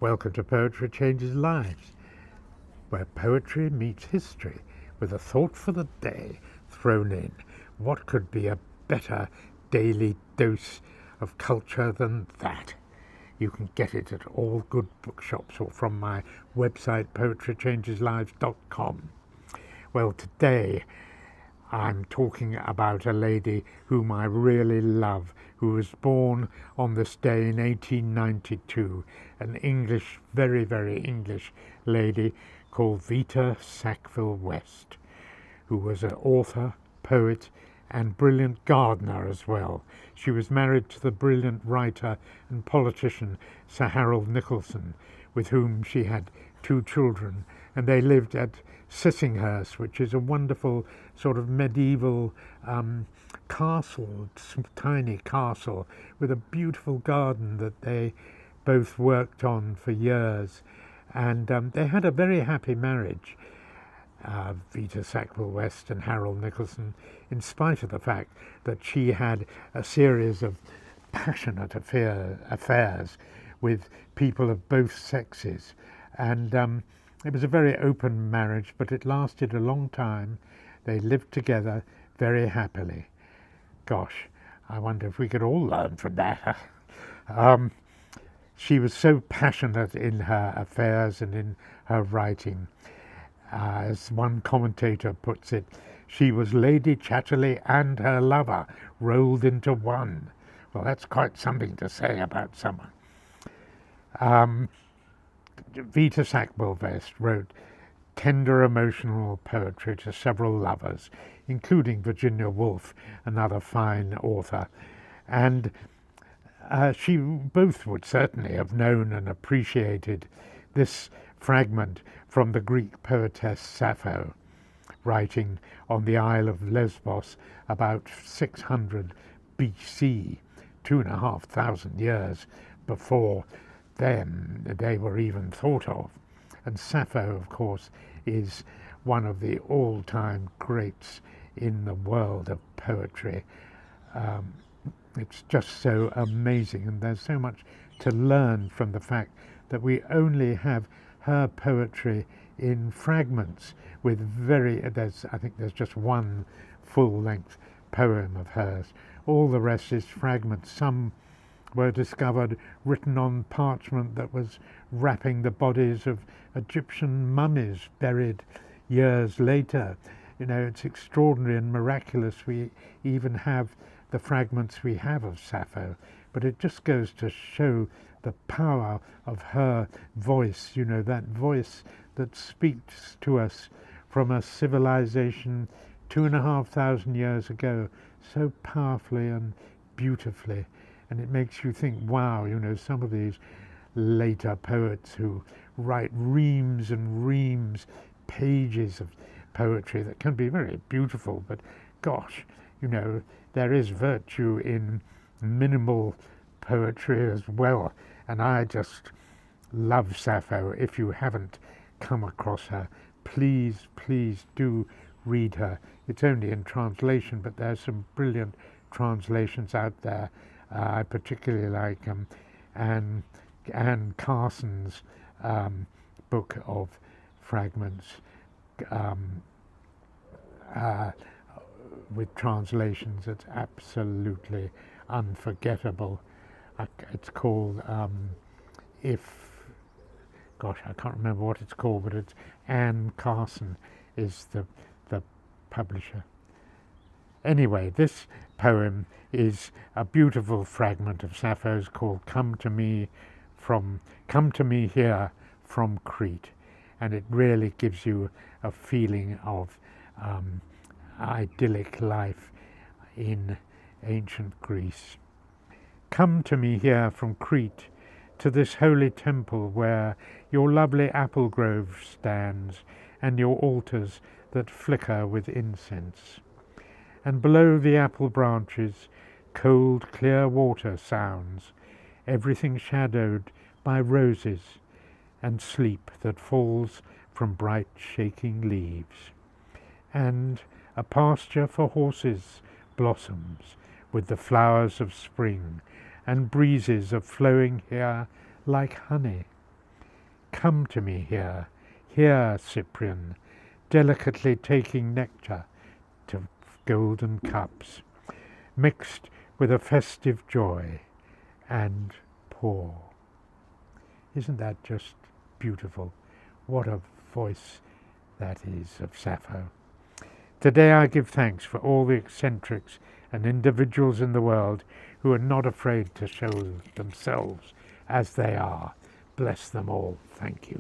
Welcome to Poetry Changes Lives, where poetry meets history with a thought for the day thrown in. What could be a better daily dose of culture than that? You can get it at all good bookshops or from my website poetrychangeslives.com. Well, today I'm talking about a lady whom I really love, who was born on this day in 1892, an English, very, very English lady called Vita Sackville West, who was an author, poet, and brilliant gardener as well. She was married to the brilliant writer and politician Sir Harold Nicholson, with whom she had 2 children, and they lived at Sissinghurst, which is a wonderful sort of medieval castle, tiny castle, with a beautiful garden that they both worked on for years. And they had a very happy marriage, Vita Sackville West and Harold Nicholson, in spite of the fact that she had a series of passionate affairs with people of both sexes. And it was a very open marriage, but it lasted a long time. They lived together very happily. Gosh, I wonder if we could all learn from that. She was so passionate in her affairs and in her writing. As one commentator puts it, she was Lady Chatterley and her lover rolled into one. Well, that's quite something to say about someone. Vita Sackville West wrote tender emotional poetry to several lovers, including Virginia Woolf, another fine author. And she both would certainly have known and appreciated this fragment from the Greek poetess Sappho, writing on the Isle of Lesbos about 600 BC, 2,500 years before they were even thought of. And Sappho, of course, is one of the all-time greats in the world of poetry. It's just so amazing, and there's so much to learn from the fact that we only have her poetry in fragments with I think there's just one full-length poem of hers. All the rest is fragments. Some were discovered written on parchment that was wrapping the bodies of Egyptian mummies buried years later. You know, it's extraordinary and miraculous we even have the fragments we have of Sappho, but it just goes to show the power of her voice, you know, that voice that speaks to us from a civilization 2,500 years ago so powerfully and beautifully. And it makes you think, wow, you know, some of these later poets who write reams and reams, pages of poetry that can be very beautiful, but gosh, you know, there is virtue in minimal poetry as well. And I just love Sappho. If you haven't come across her, please, please do read her. It's only in translation, but there's some brilliant translations out there. I particularly like Anne Carson's book of fragments with translations. It's absolutely unforgettable. It's called gosh, I can't remember what it's called, but it's Anne Carson is the publisher. Anyway, this poem is a beautiful fragment of Sappho's called Come to Me Here from Crete, and it really gives you a feeling of idyllic life in ancient Greece. Come to me here from Crete, to this holy temple where your lovely apple grove stands and your altars that flicker with incense. And below the apple branches, cold, clear water sounds, everything shadowed by roses and sleep that falls from bright, shaking leaves. And a pasture for horses blossoms with the flowers of spring, and breezes are flowing here like honey. Come to me here, here, Cyprian, delicately taking nectar to golden cups, mixed with a festive joy, and pour. Isn't that just beautiful? What a voice that is of Sappho. Today I give thanks for all the eccentrics and individuals in the world who are not afraid to show themselves as they are. Bless them all. Thank you.